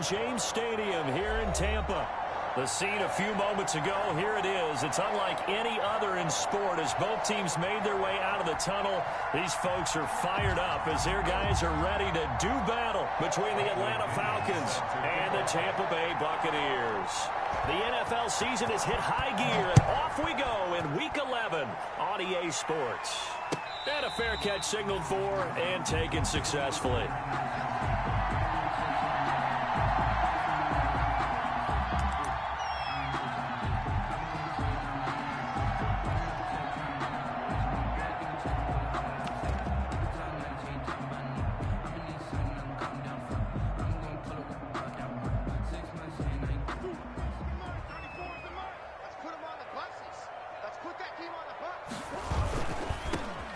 James Stadium here in Tampa. The scene a few moments ago, here it is. It's unlike any other in sport as both teams made their way out of the tunnel. These folks are fired up as their guys are ready to do battle between the Atlanta Falcons and the Tampa Bay Buccaneers. The NFL season has hit high gear, and off we go in Week 11 on EA Sports. And a fair catch signaled for and taken successfully.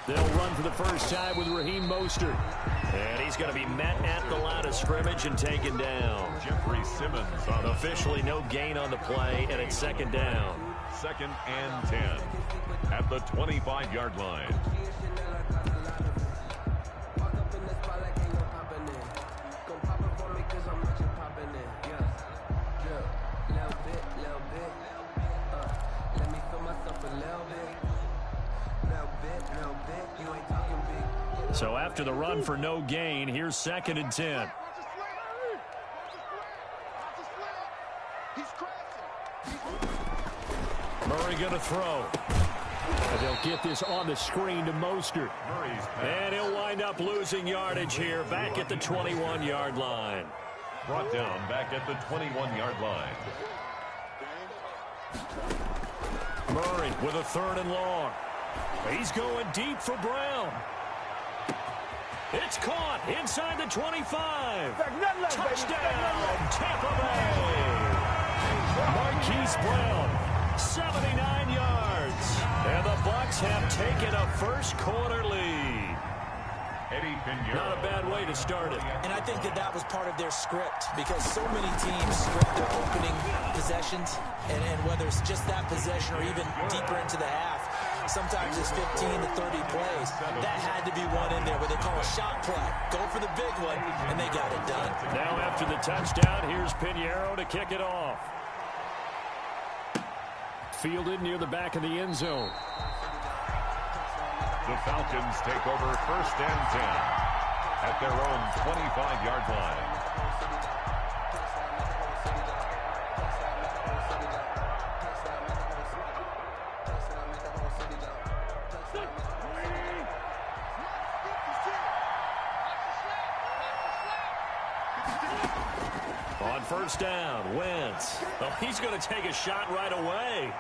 They'll run for the first time with Raheem Mostert. And he's going to be met at the line of scrimmage and taken down. Jeffrey Simmons on officially no gain on the play, and it's second down. 2nd and 10 at the 25-yard line. So after the run for no gain, here's 2nd and 10. Murray going to throw. And they'll get this on the screen to Mostert. And he'll wind up losing yardage here back at the 21-yard line. Brought down back at the 21-yard line. Murray with a 3rd and long. He's going deep for Brown. It's caught inside the 25. Touchdown, Tampa Bay. Marquise Brown, 79 yards. And the Bucs have taken a first-quarter lead. Not a bad way to start it. And I think that was part of their script because so many teams script their opening possessions. And whether it's just that possession or even deeper into the half, sometimes it's 15 to 30 plays. That had to be one in there where they call a shot play. Go for the big one, and they got it done. Now after the touchdown, here's Pinheiro to kick it off. Fielded near the back of the end zone. The Falcons take over 1st and 10 at their own 25-yard line. On 1st down, Wentz. Oh, he's going to take a shot right away.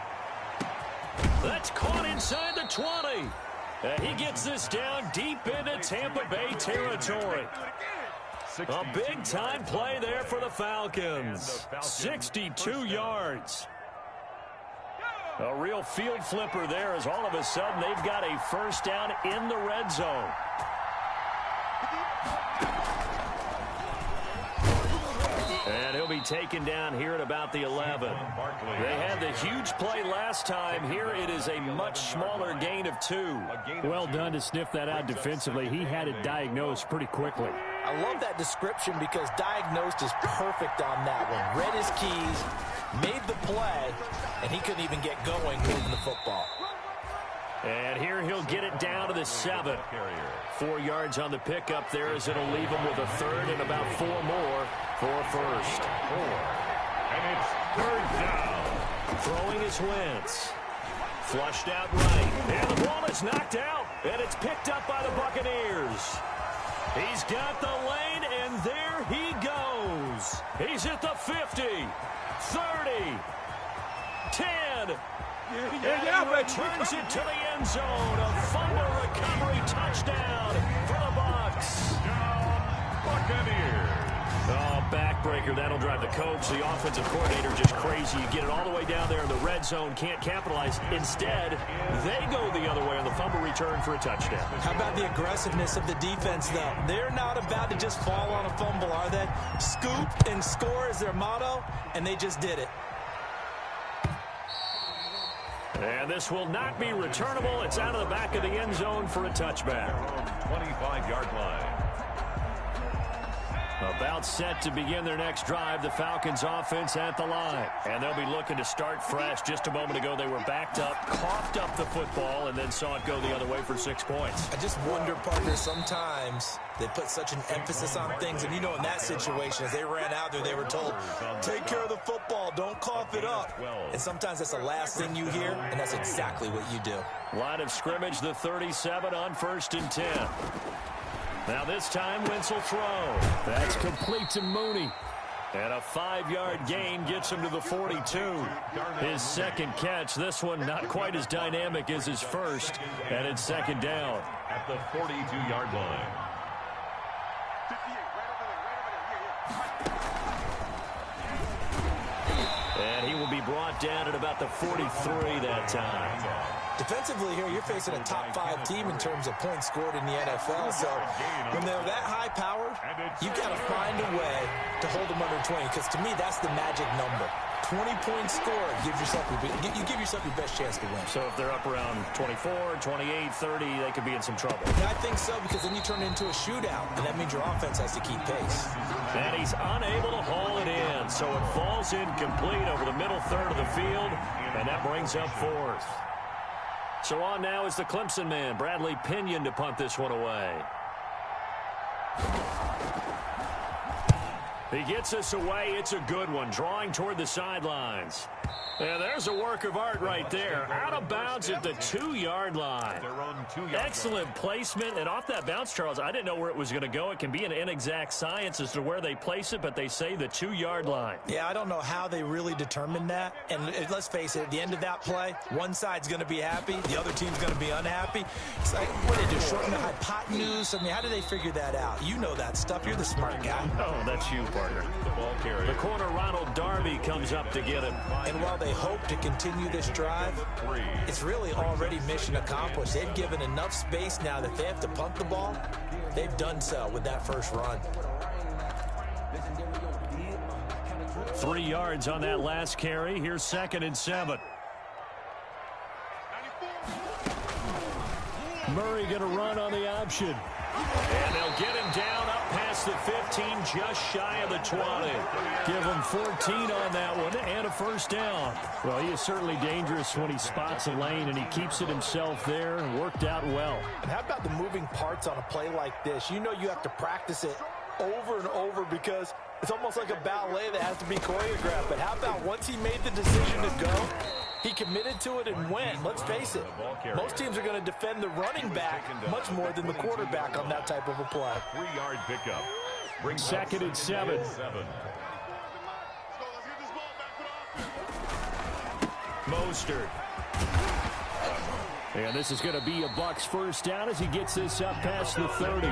That's caught inside the 20. He gets this down deep into Tampa Bay territory. A big-time play there for the Falcons. 62 yards. A real field flipper there as all of a sudden they've got a 1st down in the red zone. And he'll be taken down here at about the 11. They had the huge play last time. Here it is a much smaller gain of 2. Well done to sniff that out defensively. He had it diagnosed pretty quickly. I love that description because diagnosed is perfect on that one. Read his keys, made the play, and he couldn't even get going moving the football. And here he'll get it down to the 7. 4 yards on the pickup there as it'll leave him with a 3rd and about 4 more for a first. And it's 3rd down. Throwing his Wentz. Flushed out right. And the ball is knocked out. And it's picked up by the Buccaneers. He's got the lane, and there he goes. He's at the 50, 30, 10. And he returns it to the end zone. A fumble recovery touchdown for the Bucs. Buccaneers. Oh, backbreaker. That'll drive the coach, the offensive coordinator, just crazy. You get it all the way down there in the red zone, can't capitalize. Instead, they go the other way on the fumble return for a touchdown. How about the aggressiveness of the defense, though? They're not about to just fall on a fumble, are they? Scoop and score is their motto, and they just did it. And this will not be returnable. It's out of the back of the end zone for a touchback. 25-yard line. About set to begin their next drive, the Falcons offense at the line. And they'll be looking to start fresh. Just a moment ago, they were backed up, coughed up the football, and then saw it go the other way for 6 points. I just wonder, partner, sometimes they put such an emphasis on things. And, you know, in that situation, as they ran out there, they were told, take care of the football, don't cough it up. And sometimes that's the last thing you hear, and that's exactly what you do. Line of scrimmage, the 37 on 1st and 10. Now this time, Wentz will throw. That's complete to Mooney. And a 5-yard gain gets him to the 42. His second catch, this one not quite as dynamic as his first, and it's 2nd down. At the 42-yard line. And he will be brought down at about the 43 that time. Defensively here, you're facing a top 5 team in terms of points scored in the NFL. So when they're that high powered, you've got to find a way to hold them under 20. Because to me, that's the magic number. 20 points scored, you give yourself your best chance to win. So if they're up around 24, 28, 30, they could be in some trouble. Yeah, I think so, because then you turn it into a shootout, and that means your offense has to keep pace. And he's unable to haul it in, so it falls incomplete over the middle third of the field, and that brings up 4th. So on now is the Clemson man, Bradley Pinion, to punt this one away. He gets us away. It's a good one, drawing toward the sidelines. And there's a work of art right there. Out of bounds at the 2-yard line. Excellent placement. And off that bounce, Charles, I didn't know where it was going to go. It can be an inexact science as to where they place it, but they say the 2-yard line. Yeah, I don't know how they really determined that. And let's face it, at the end of that play, one side's going to be happy, the other team's going to be unhappy. It's like, what did they do, shorten the hypotenuse? I mean, how do they figure that out? You know that stuff. You're the smart guy. Oh, that's you, partner. The ball carrier. The corner, Ronald Darby, comes up to get him. And while they hope to continue this drive, it's really already mission accomplished. They've given enough space now that they have to punt the ball. They've done so with that first run. 3 yards on that last carry. Here's 2nd and 7. Murray going to run on the option. And they'll get him down up past the 15, just shy of the 20. Give him 14 on that one and a 1st down. Well, he is certainly dangerous when he spots a lane, and he keeps it himself there and worked out well. And how about the moving parts on a play like this? You know you have to practice it over and over because it's almost like a ballet that has to be choreographed. But how about once he made the decision to go, he committed to it and went. Let's face it, most teams are going to defend the running back much more than the quarterback on that type of a play. 3-yard pickup. 2nd and 7. Mostert. And this is going to be a Bucs 1st down as he gets this up past the 30.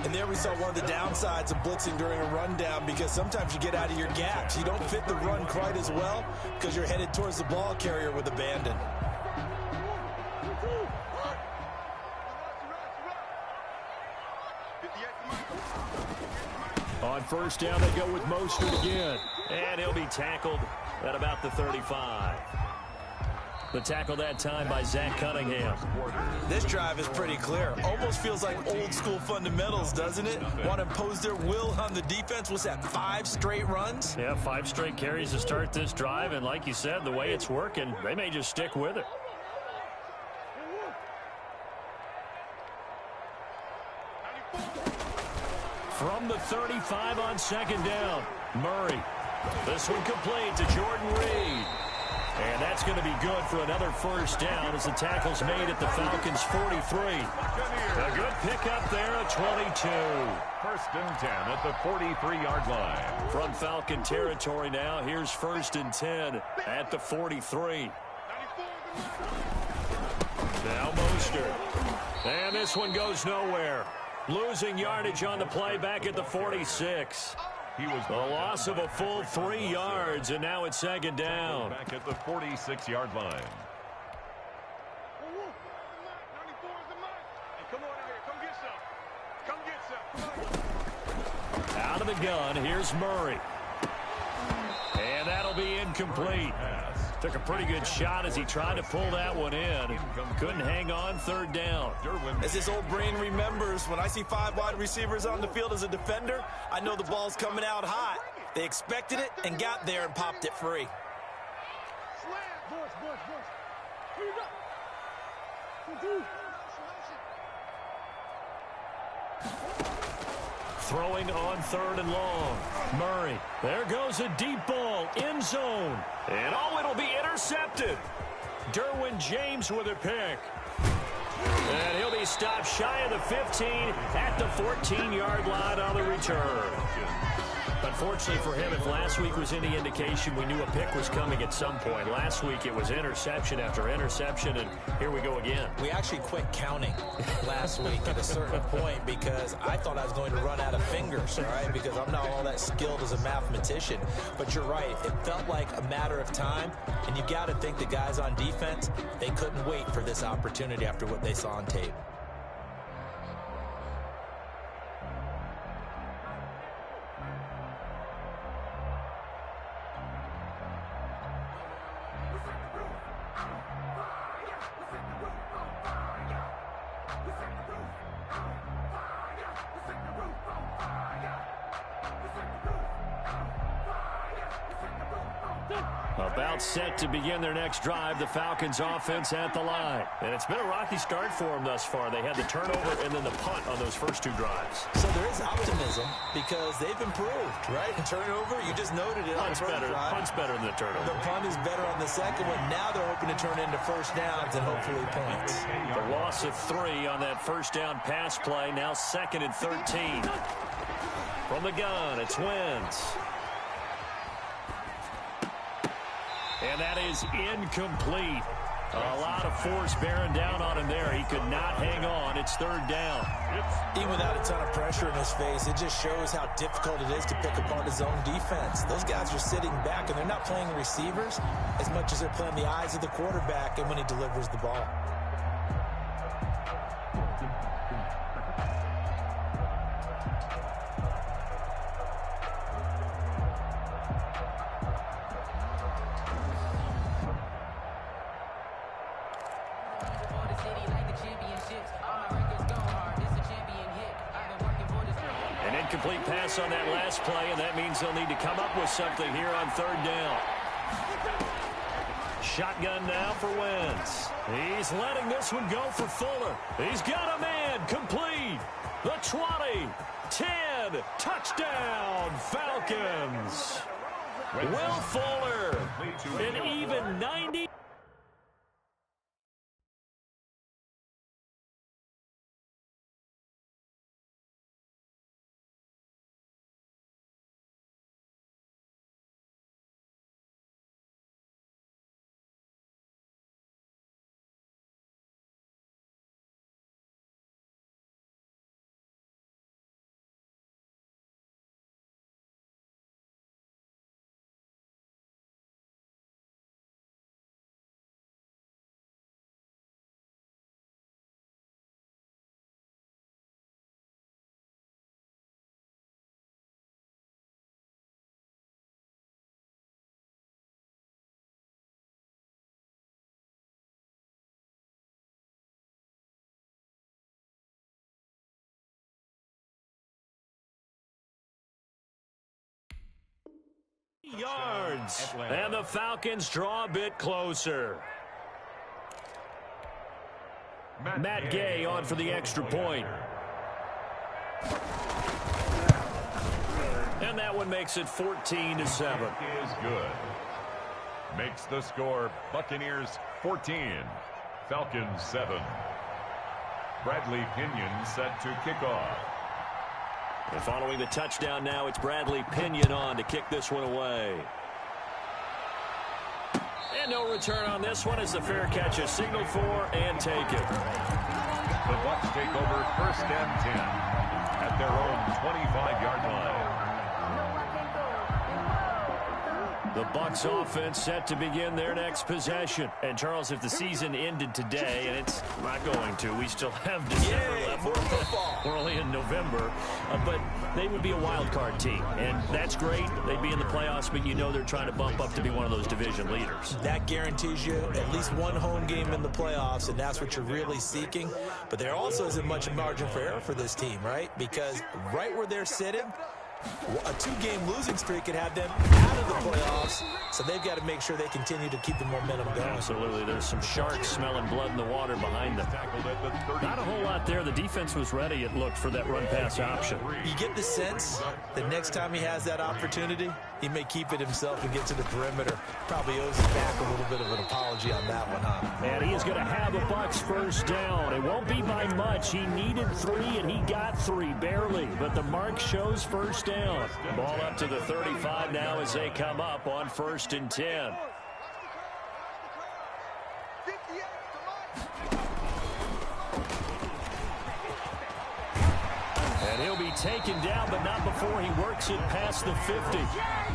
And there we saw one of the downsides of blitzing during a rundown, because sometimes you get out of your gaps. You don't fit the run quite as well because you're headed towards the ball carrier with abandon. On 1st down, they go with Mostert again. And he'll be tackled at about the 35. The tackle that time by Zach Cunningham. This drive is pretty clear. Almost feels like old school fundamentals, doesn't it? Want to impose their will on the defense. What's that, 5 straight runs? Yeah, 5 straight carries to start this drive. And like you said, the way it's working, they may just stick with it. From the 35 on 2nd down, Murray. This one complete to Jordan Reed. And that's going to be good for another 1st down as the tackle's made at the Falcons' 43. A good pickup there at 22. 1st and 10 at the 43-yard line. From Falcon territory now, here's 1st and 10 at the 43. Now Mostert. And this one goes nowhere. Losing yardage on the play back at the 46. He was a loss of a full 3 yards, and now it's 2nd down. Back at the 46-yard line. Out of the gun, here's Murray. And that'll be incomplete. Took a pretty good shot as he tried to pull that one in. Couldn't hang on, third down. As his old brain remembers, when I see 5 wide receivers on the field as a defender, I know the ball's coming out hot. They expected it and got there and popped it free. Throwing on third and long. Murray. There goes a deep ball. End zone. And it'll be intercepted. Derwin James with a pick. And he'll be stopped shy of the 15 at the 14-yard line on the return. Unfortunately for him, if last week was any indication, we knew a pick was coming at some point. Last week it was interception after interception, and here we go again. We actually quit counting last week at a certain point because I thought I was going to run out of fingers, all right, because I'm not all that skilled as a mathematician. But you're right. It felt like a matter of time, and you got to think the guys on defense, they couldn't wait for this opportunity after what they saw on tape. About set to begin their next drive, the Falcons offense at the line. And it's been a rocky start for them thus far. They had the turnover and then the punt on those first 2 drives. So there is optimism because they've improved, right? Turnover, you just noted it on the first drive. Punt's better than the turnover. The punt is better on the second one. Now they're hoping to turn into first downs and hopefully points. The loss of 3 on that first down pass play. Now 2nd and 13. From the gun, it's Wentz. And that is incomplete. A lot of force bearing down on him there. He could not hang on. It's 3rd down. Even without a ton of pressure in his face, it just shows how difficult it is to pick apart his own defense. Those guys are sitting back, and they're not playing receivers as much as they're playing the eyes of the quarterback and when he delivers the ball. Incomplete pass on that last play, and that means they'll need to come up with something here on 3rd down. Shotgun now for Wentz. He's letting this one go for Fuller. He's got a man complete. The 20, 10, touchdown, Falcons. Will Fuller, an even 90. Yards. And the Falcons draw a bit closer. Matt Gay on for the extra point. And that one makes it 14-7. Is good. Makes the score Buccaneers 14, Falcons 7. Bradley Pinion set to kick off. And following the touchdown now, it's Bradley Pinion on to kick this one away. And no return on this one as the fair catch is signaled for and taken. The Bucs take over 1st and 10 at their own 25-yard line. The Bucs offense set to begin their next possession. And, Charles, if the season ended today, and it's not going to, we still have December left. We're only in November. But they would be a wild card team. And that's great. They'd be in the playoffs, but you know they're trying to bump up to be one of those division leaders. That guarantees you at least one home game in the playoffs, and that's what you're really seeking. But there also isn't much margin for error for this team, right? Because right where they're sitting, a 2-game losing streak could have them out of the playoffs, so they've got to make sure they continue to keep the momentum going. Absolutely. There's some sharks smelling blood in the water behind them. Not a whole lot there. The defense was ready, it looked, for that run-pass option. You get the sense that next time he has that opportunity, he may keep it himself and get to the perimeter. Probably owes him back a little bit of an apology on that one, huh? And he is going to have a Bucs first down. It won't be by much. He needed 3, and he got 3, barely. But the mark shows first down. Ball up to the 35 now as they come up on 1st and 10. And he'll be taken down, but not before he works it past the 50.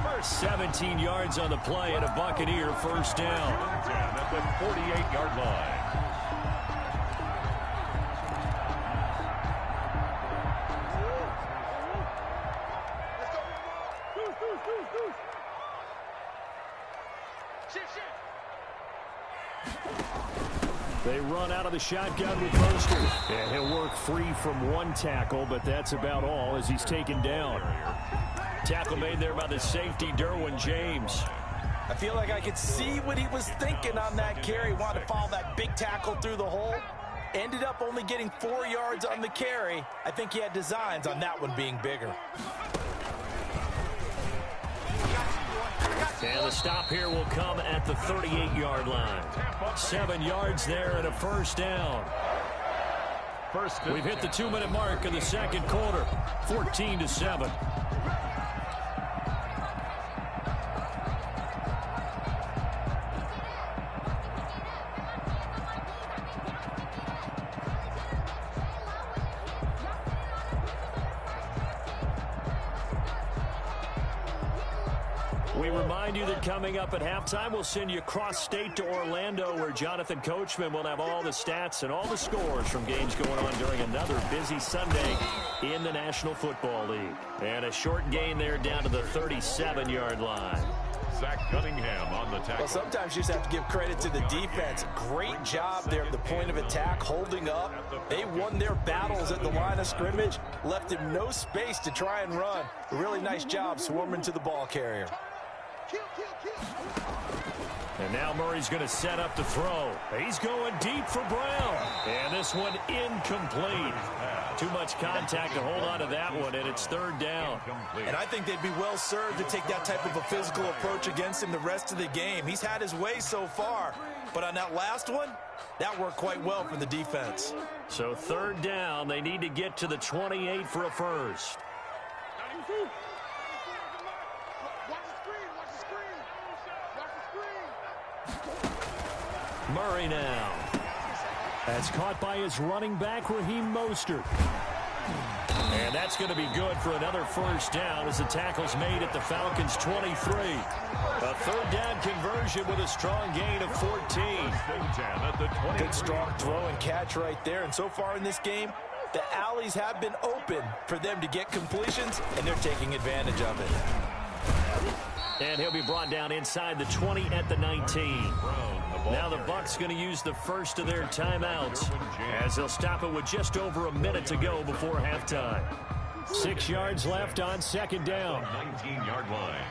First 17 yards on the play and a Buccaneer first down. At the 48-yard line. They run out of the shotgun with Mostert. And he'll work free from one tackle, but that's about all as he's taken down. Tackle made there by the safety, Derwin James. I feel like I could see what he was thinking on that carry. Wanted to follow that big tackle through the hole. Ended up only getting 4 yards on the carry. I think he had designs on that one being bigger. And the stop here will come at the 38-yard line. 7 yards there and a first down. We've hit the 2-minute mark in the second quarter. 14-7. We remind you that coming up at halftime, we'll send you cross-state to Orlando, where Jonathan Coachman will have all the stats and all the scores from games going on during another busy Sunday in the National Football League. And a short gain there down to the 37-yard line. Zach Cunningham on the tackle. Well, sometimes you just have to give credit to the defense. Great job there at the point of attack, holding up. They won their battles at the line of scrimmage, left him no space to try and run. A really nice job swarming to the ball carrier. And now Murray's going to set up to throw. He's going deep for Brown. And this one incomplete. Too much contact to hold on to that one, and it's 3rd down. And I think they'd be well served to take that type of a physical approach against him the rest of the game. He's had his way so far, but on that last one, that worked quite well for the defense. So 3rd down, they need to get to the 28 for a first. Murray now. That's caught by his running back, Raheem Mostert. And that's going to be good for another first down as the tackle's made at the Falcons' 23. A 3rd down conversion with a strong gain of 14. Good strong throw and catch right there. And so far in this game, the alleys have been open for them to get completions, and they're taking advantage of it. And he'll be brought down inside the 20 at the 19. Now the Bucs going to use the first of their timeouts as they'll stop it with just over a minute to go before halftime. 6 yards left on 2nd down. 19-yard line.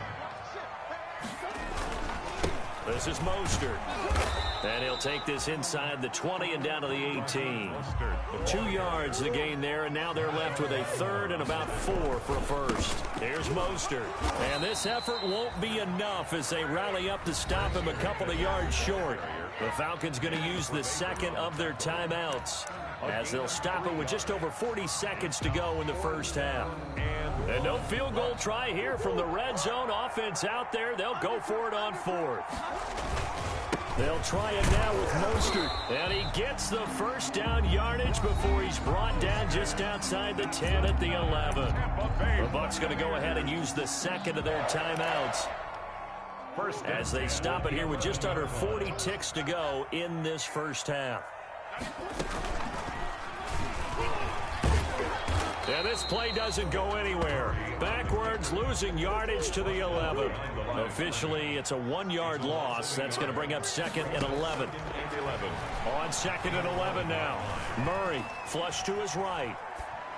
This is Mostert. And he'll take this inside the 20 and down to the 18. 2 yards the gain there, and now they're left with a 3rd and about 4 for a first. Here's Mostert. And this effort won't be enough as they rally up to stop him a couple of yards short. The Falcons going to use the 2nd of their timeouts as they'll stop it with just over 40 seconds to go in the first half. And no field goal try here from the red zone offense out there. They'll go for it on 4th. They'll try it now with Mostert. And he gets the first down yardage before he's brought down just outside the 10 at the 11. The Bucs going to go ahead and use the 2nd of their timeouts. First as they stop it here with just under 40 ticks to go in this first half. And this play doesn't go anywhere. Backwards, losing yardage to the 11. Officially, it's a 1-yard loss. That's going to bring up 2nd and 11. On 2nd and 11 now. Murray flush to his right.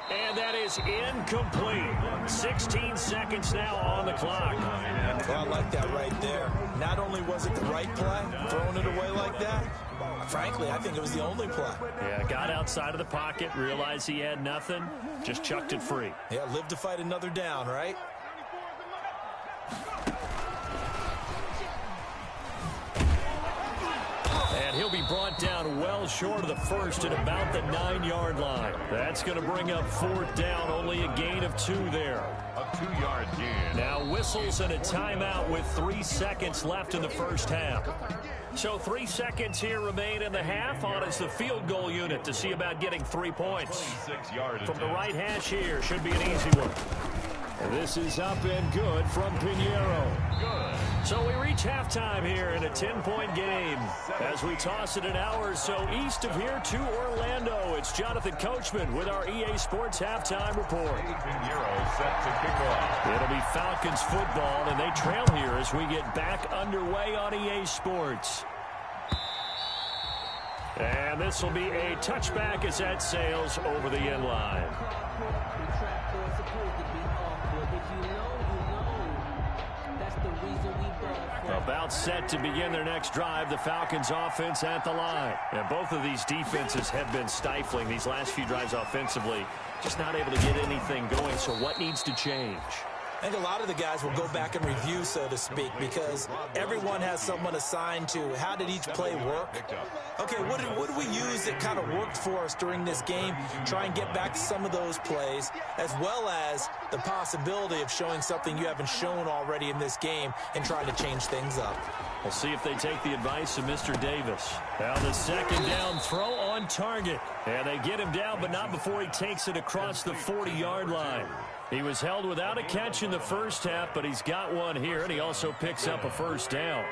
And that is incomplete. 16 seconds now on the clock. Well, I like that right there. Not only was it the right play, throwing it away like that, frankly, I think it was the only play. Yeah, got outside of the pocket, realized he had nothing, just chucked it free. Yeah, live to fight another down, right? And he'll be brought down well short of the first at about the 9-yard line. That's going to bring up 4th down, only a gain of 2 there. A 2-yard gain. Now whistles and a timeout with 3 seconds left in the first half. So 3 seconds here remain in the half. On is the field goal unit to see about getting 3 points. From the right hash here, should be an easy one. And this is up and good from Pinheiro. Good. So we reach halftime here in a 10-point game. As we toss it an hour or so east of here to Orlando, it's Jonathan Coachman with our EA Sports Halftime Report. Pinheiro set to kick off. It'll be Falcons football, and they trail here as we get back underway on EA Sports. And this will be a touchback as that sails over the end line. About set to begin their next drive, the Falcons offense at the line. And both of these defenses have been stifling these last few drives offensively. Just not able to get anything going, so what needs to change? I think a lot of the guys will go back and review, so to speak, because everyone has someone assigned to how did each play work. Okay, what did we use that kind of worked for us during this game? Try and get back to some of those plays, as well as the possibility of showing something you haven't shown already in this game and trying to change things up. We'll see if they take the advice of Mr. Davis. Now the 2nd down throw on target. And they get him down, but not before he takes it across the 40-yard line. He was held without a catch in the first half, but he's got one here, and he also picks up a first down.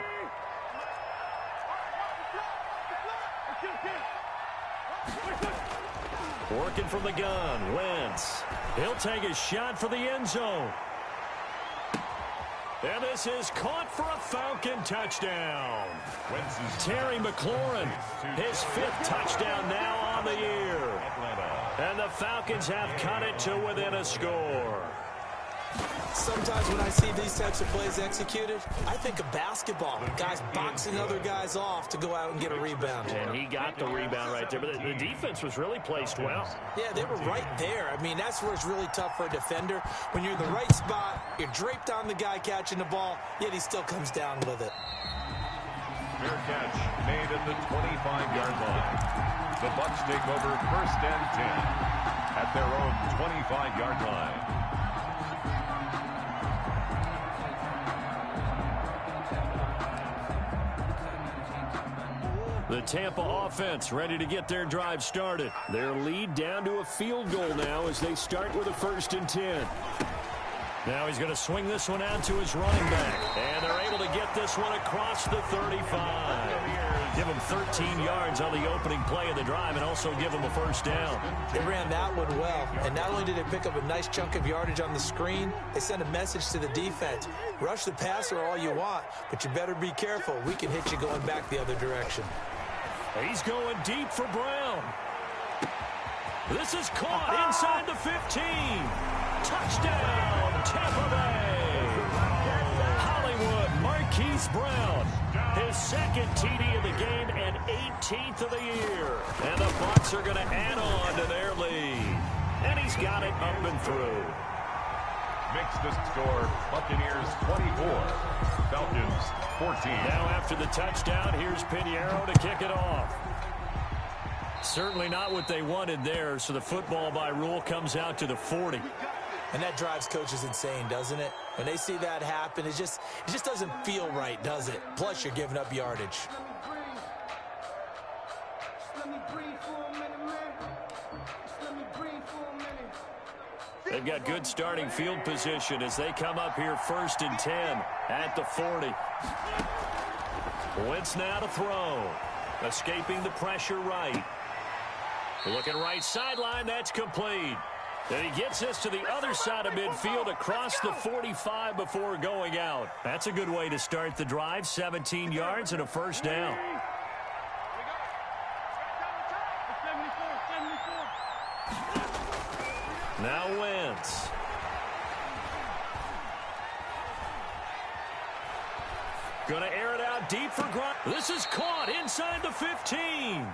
Working from the gun, Wentz. He'll take a shot for the end zone. And this is caught for a Falcon touchdown. Terry McLaurin, his 5th touchdown now on the year. And the Falcons have cut it to within a score. Sometimes when I see these types of plays executed, I think of basketball. Guys boxing other guys off to go out and get a rebound. And he got the rebound right there. But the defense was really placed well. Yeah, they were right there. I mean, that's where it's really tough for a defender. When you're in the right spot, you're draped on the guy catching the ball, yet he still comes down with it. Fair catch made at the 25-yard line. The Bucs take over 1st and 10 at their own 25-yard line. The Tampa offense ready to get their drive started. Their lead down to a field goal now as they start with a 1st and 10. Now he's going to swing this one out to his running back. And they're able to get this one across the 35. Give him 13 yards on the opening play of the drive and also give him a first down. They ran that one well. And not only did they pick up a nice chunk of yardage on the screen, they sent a message to the defense. Rush the passer all you want, but you better be careful. We can hit you going back the other direction. He's going deep for Brown. This is caught inside the 15. Touchdown, Tampa Bay. Hollywood Marquise Brown. His 2nd TD of the game and 18th of the year. And the Bucs are going to add on to their lead. And he's got it up and through. Makes the score Buccaneers 24, Falcons 14. Now after the touchdown, here's Pinheiro to kick it off. Certainly not what they wanted there, so the football by rule comes out to the 40. And that drives coaches insane, doesn't it? When they see that happen, it just doesn't feel right, does it? Plus, you're giving up yardage. They've got good starting field position as they come up here 1st and 10 at the 40. Wentz now to throw. Escaping the pressure right. Looking right sideline. That's complete. And he gets this to the other side of midfield across the 45 before going out. That's a good way to start the drive. 17 yards and a first down. Now Wentz. Going to air it out deep for Grunt. This is caught inside the 15.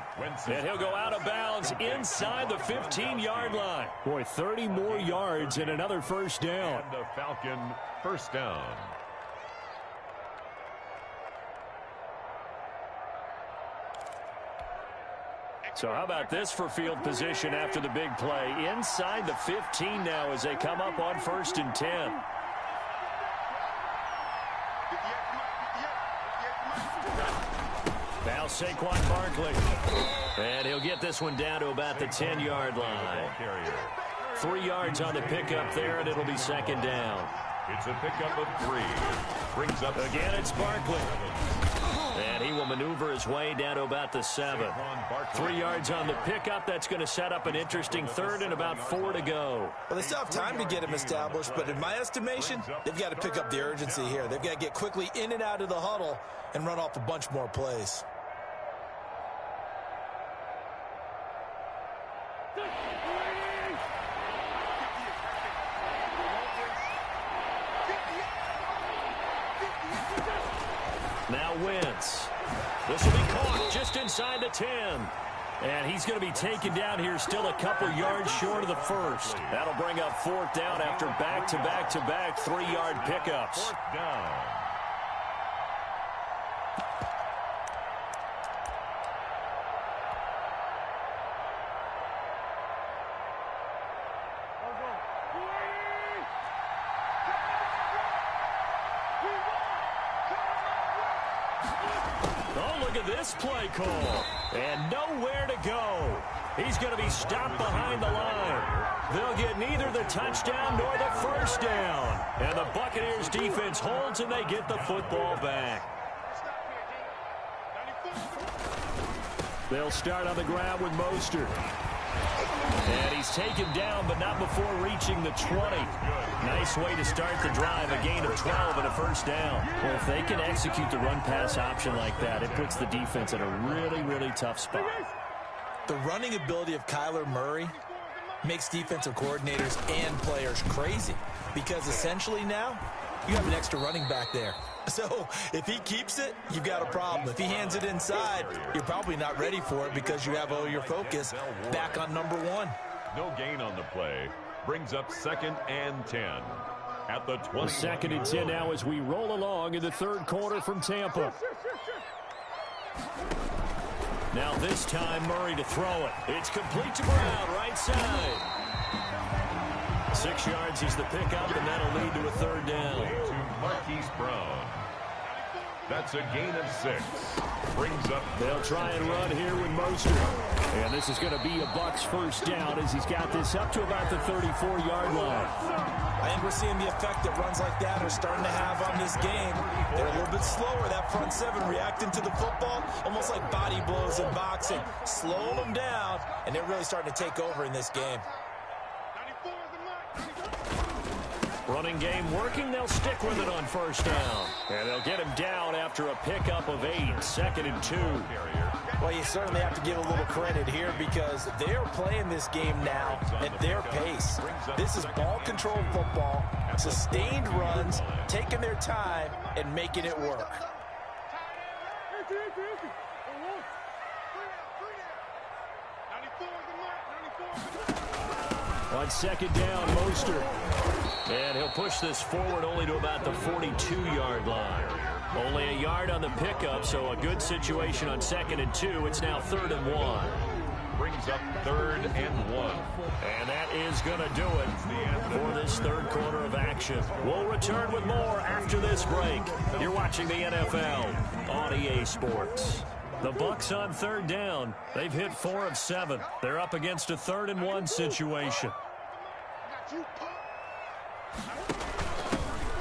And he'll go out of bounds inside the 15-yard line. Boy, 30 more yards and another first down. And the Falcon first down. So how about this for field position after the big play? Inside the 15 now as they come up on 1st and 10. Now Saquon Barkley. And he'll get this one down to about the 10-yard line. 3 yards on the pickup there, and it'll be second down. It's a pickup of 3. Brings up again, it's Barkley. And he will maneuver his way down to about the 7. 3 yards on the pickup. That's going to set up an interesting third and about 4 to go. Well, they still have time to get him established, but in my estimation, they've got to pick up the urgency here. They've got to get quickly in and out of the huddle and run off a bunch more plays. Now Wentz. This will be caught just inside the 10. And he's going to be taken down here still a couple yards short of the first. That'll bring up 4th down after back-to-back-to-back 3-yard pickups. 4th down. This play call, and nowhere to go. He's going to be stopped behind the line. They'll get neither the touchdown nor the first down. And the Buccaneers defense holds, and they get the football back. They'll start on the ground with Mostert. And he's taken down, but not before reaching the 20. Nice way to start the drive, a gain of 12 and a first down. Well, if they can execute the run-pass option like that, it puts the defense in a really, really tough spot. The running ability of Kyler Murray makes defensive coordinators and players crazy because essentially now you have an extra running back there. So if he keeps it, you've got a problem. If he hands it inside, you're probably not ready for it because you have all your focus back on number 1. No gain on the play. Brings up 2nd and 10 at the 20. 2nd and 10 now as we roll along in the third quarter from Tampa. Now this time Murray to throw it. It's complete to Brown, right side. 6 yards is the pickup, and that'll lead to a third down. To Marquise Brown. That's a gain of 6. Brings up. They'll try and run here with Mostert. And this is going to be a Bucs first down as he's got this up to about the 34-yard line. I think we're seeing the effect that runs like that are starting to have on this game. They're a little bit slower, that front 7, reacting to the football, almost like body blows in boxing, slowing them down, and they're really starting to take over in this game. Running game working. They'll stick with it on first down. And they'll get him down after a pickup of 8. 2nd and 2. Well, you certainly have to give a little credit here because they're playing this game now at their pace. This is ball control football, sustained runs, taking their time, and making it work. On 2nd down, Mostert. And he'll push this forward only to about the 42-yard line. Only a yard on the pickup, so a good situation on 2nd and 2. It's now 3rd and 1. Brings up 3rd and 1. And that is going to do it for this third quarter of action. We'll return with more after this break. You're watching the NFL on EA Sports. The Bucs on 3rd down. They've hit 4 of 7. They're up against a 3rd and 1 situation.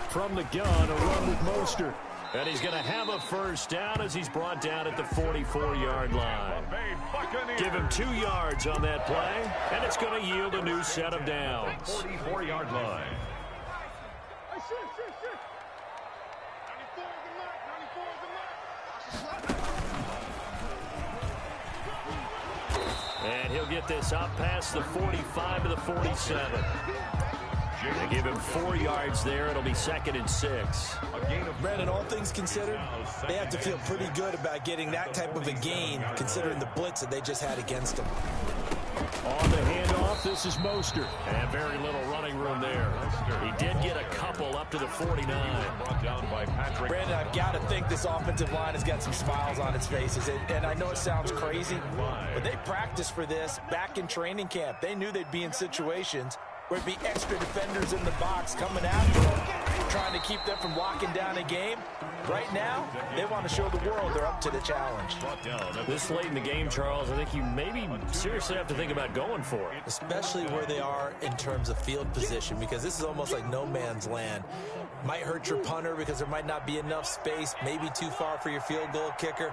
From the gun, a run with Mostert. And he's going to have a first down as he's brought down at the 44-yard line. Give him 2 yards on that play, and it's going to yield a new set of downs. 44-yard line. And he'll get this up past the 45 to the 47. They give him 4 yards there. It'll be 2nd and 6. Brandon, all things considered, they have to feel pretty good about getting that type of a gain, considering the blitz that they just had against them. On the handoff, this is Mostert. And very little running room there. He did get a couple up to the 49. Brought down by Patrick. Brandon, I've got to think this offensive line has got some smiles on its faces. And I know it sounds crazy, but they practiced for this back in training camp. They knew they'd be in situations where it'd be extra defenders in the box coming after them, trying to keep them from locking down a game. Right now, they want to show the world they're up to the challenge. This late in the game, Charles, I think you maybe seriously have to think about going for it. Especially where they are in terms of field position, because this is almost like no man's land. Might hurt your punter because there might not be enough space, maybe too far for your field goal kicker.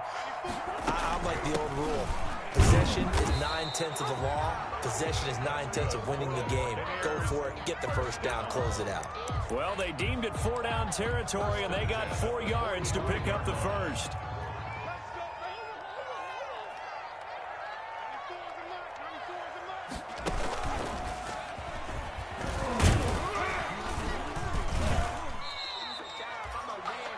I'm like the old rule. Possession is 9/10 of the law. Possession is 9/10 of winning the game. Go for it, get the first down, close it out. Well, they deemed it 4-down territory, and they got 4 yards to pick up the first.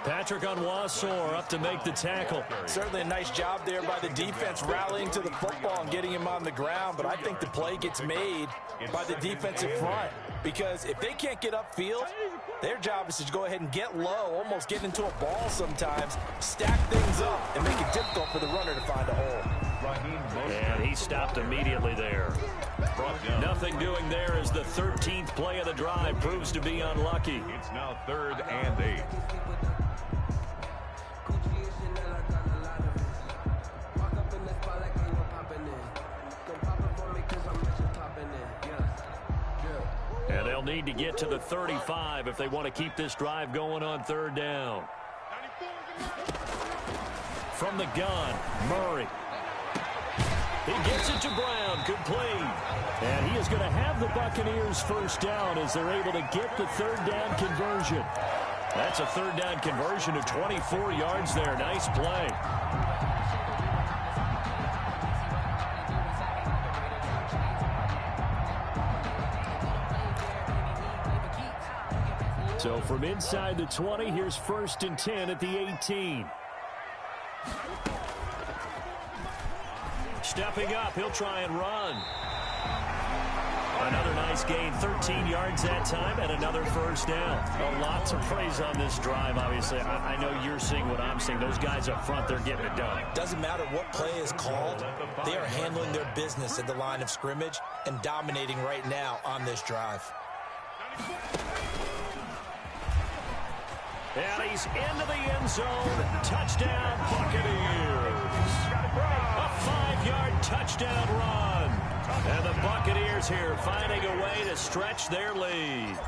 Patrick Onwuasor up to make the tackle. Certainly a nice job there by the defense rallying to the football and getting him on the ground, but I think the play gets made by the defensive front, because if they can't get upfield, their job is to go ahead and get low, almost get into a ball sometimes, stack things up, and make it difficult for the runner to find a hole. And he stopped immediately there. Nothing doing there as the 13th play of the drive proves to be unlucky. It's now 3rd and 8. And they'll need to get to the 35 if they want to keep this drive going on 3rd down. From the gun, Murray. He gets it to Brown, complete. And he is going to have the Buccaneers first down as they're able to get the 3rd down conversion. That's a 3rd down conversion of 24 yards there. Nice play. So from inside the 20, here's 1st and 10 at the 18. Stepping up, he'll try and run. Another nice gain, 13 yards that time, and another first down. A lot to praise on this drive, obviously. I know you're seeing what I'm seeing. Those guys up front, they're getting it done. Doesn't matter what play is called. They are handling their business at the line of scrimmage and dominating right now on this drive. And he's into the end zone. Touchdown, Buccaneers. A 5-yard touchdown run. And the Buccaneers here finding a way to stretch their lead.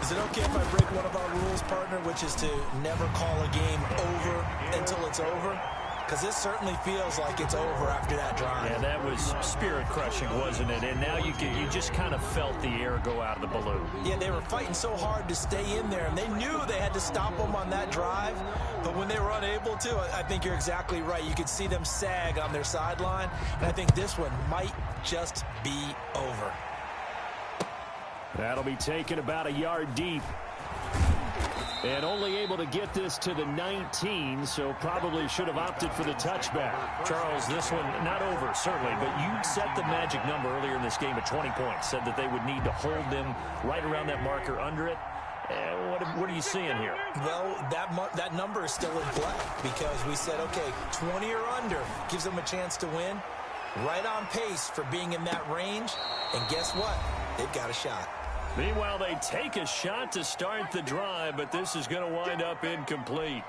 Is it okay if I break one of our rules, partner, which is to never call a game over until it's over? Because this certainly feels like it's over after that drive. Yeah, that was spirit-crushing, wasn't it? And now you just kind of felt the air go out of the balloon. Yeah, they were fighting so hard to stay in there, and they knew they had to stop them on that drive. But when they were unable to, I think you're exactly right. You could see them sag on their sideline, and I think this one might just be over. That'll be taken about a yard deep. And only able to get this to the 19, so probably should have opted for the touchback. Charles, this one not over, certainly, but you set the magic number earlier in this game at 20 points. Said that they would need to hold them right around that marker under it. What are you seeing here? Well, that number is still in play because we said, okay, 20 or under gives them a chance to win. Right on pace for being in that range. And guess what? They've got a shot. Meanwhile, they take a shot to start the drive, but this is going to wind up incomplete.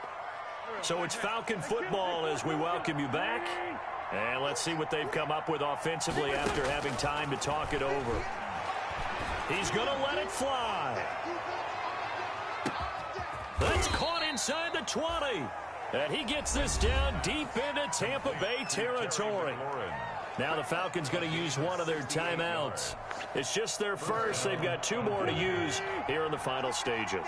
So it's Falcon football as we welcome you back. And let's see what they've come up with offensively after having time to talk it over. He's going to let it fly. That's caught inside the 20. And he gets this down deep into Tampa Bay territory. Now the Falcons going to use one of their timeouts. It's just their first. They've got 2 more to use here in the final stages.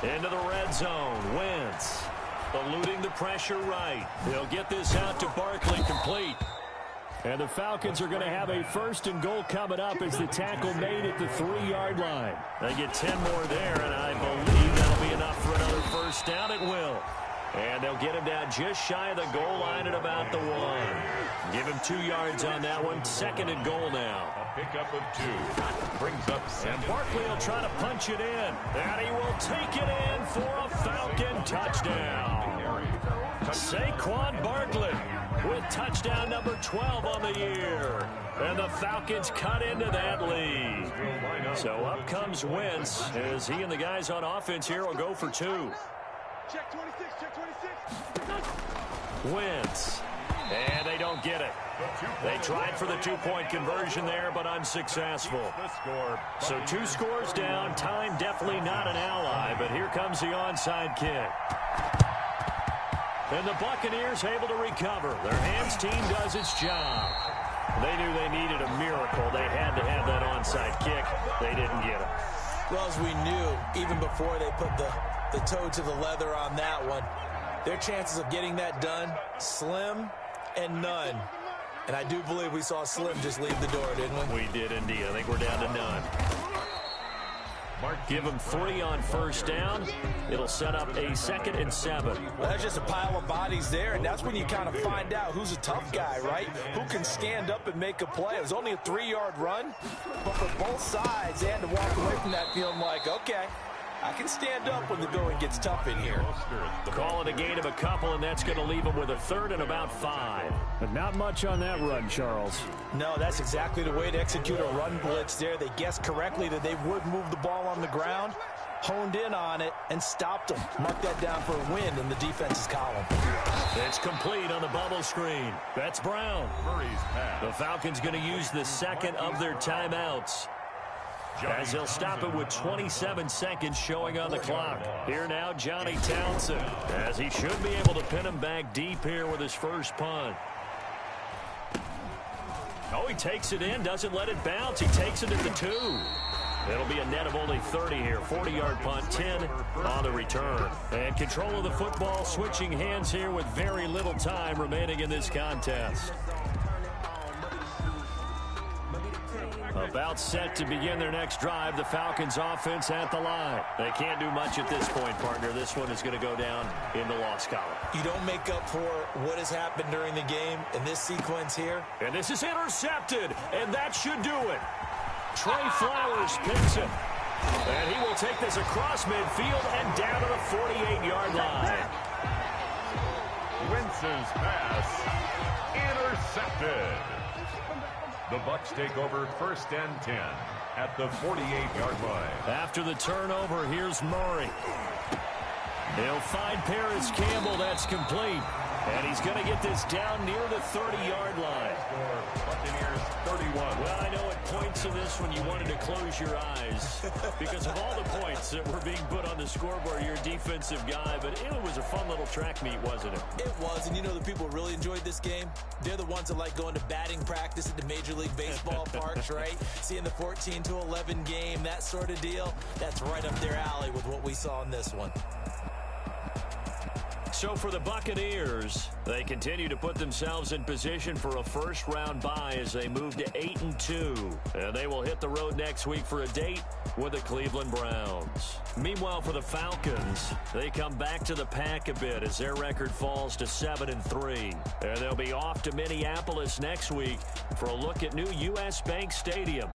Into the red zone. Wentz eluding the pressure right. He'll get this out to Barkley complete. And the Falcons are going to have a 1st and goal coming up as the tackle made at the 3-yard line. They get 10 more there, and I believe that'll be enough for another first down. It will. And they'll get him down just shy of the goal line at about the 1. Give him 2 yards on that one. 2nd and goal now. A pickup of 2. Brings up 2nd. And Barkley will try to punch it in. And he will take it in for a Falcon touchdown. Saquon Barkley with touchdown number 12 on the year. And the Falcons cut into that lead. So up comes Wentz as he and the guys on offense here will go for 2. Check 26, check 26. Wentz. And they don't get it. They tried for the 2-point conversion there, but unsuccessful. So 2 scores down. Time definitely not an ally, but here comes the onside kick. And the Buccaneers able to recover. Their hands team does its job. They knew they needed a miracle. They had to have that onside kick. They didn't get it. Well, as we knew, even before they put the toe to the leather on that one, their chances of getting that done, slim and none. And I do believe we saw Slim just leave the door, didn't we? We did indeed. I think we're down to none. Give him 3 on first down. It'll set up a 2nd and 7. Well, that's just a pile of bodies there, and that's when you kind of find out who's a tough guy, right? Who can stand up and make a play. It was only a 3-yard run, but for both sides, they had to walk away from that feeling like, okay, I can stand up when the going gets tough in here. Call it a gain of a couple, and that's going to leave them with a 3rd and about 5. But not much on that run, Charles. No, that's exactly the way to execute a run blitz there. They guessed correctly that they would move the ball on the ground, honed in on it, and stopped them. Mark that down for a win in the defense's column. It's complete on the bubble screen. That's Brown. The Falcons going to use the 2nd of their timeouts, as they'll stop it with 27 seconds showing on the clock. Here now, Johnny Townsend, as he should be able to pin him back deep here with his first punt. Oh, he takes it in, doesn't let it bounce. He takes it at the 2. It'll be a net of only 30 here. 40-yard punt, 10 on the return. And control of the football, switching hands here with very little time remaining in this contest. About set to begin their next drive. The Falcons offense at the line. They can't do much at this point, partner. This one is going to go down in the loss column. You don't make up for what has happened during the game in this sequence here. And this is intercepted, and that should do it. Trey Flowers picks it. And he will take this across midfield and down to the 48-yard line. Wentz's pass intercepted. The Bucs take over 1st and 10 at the 48-yard line. After the turnover, here's Murray. He'll find Paris Campbell. That's complete. And he's going to get this down near the 30-yard line. Buccaneers 31. Well, I know at points in this one you wanted to close your eyes because of all the points that were being put on the scoreboard. You're a defensive guy, but it was a fun little track meet, wasn't it? It was, and you know the people who really enjoyed this game? They're the ones that like going to batting practice at the Major League Baseball parks, right? Seeing the 14-11 game, that sort of deal. That's right up their alley with what we saw in this one. So for the Buccaneers, they continue to put themselves in position for a first-round bye as they move to 8-2. And they will hit the road next week for a date with the Cleveland Browns. Meanwhile, for the Falcons, they come back to the pack a bit as their record falls to 7-3. And they'll be off to Minneapolis next week for a look at new U.S. Bank Stadium.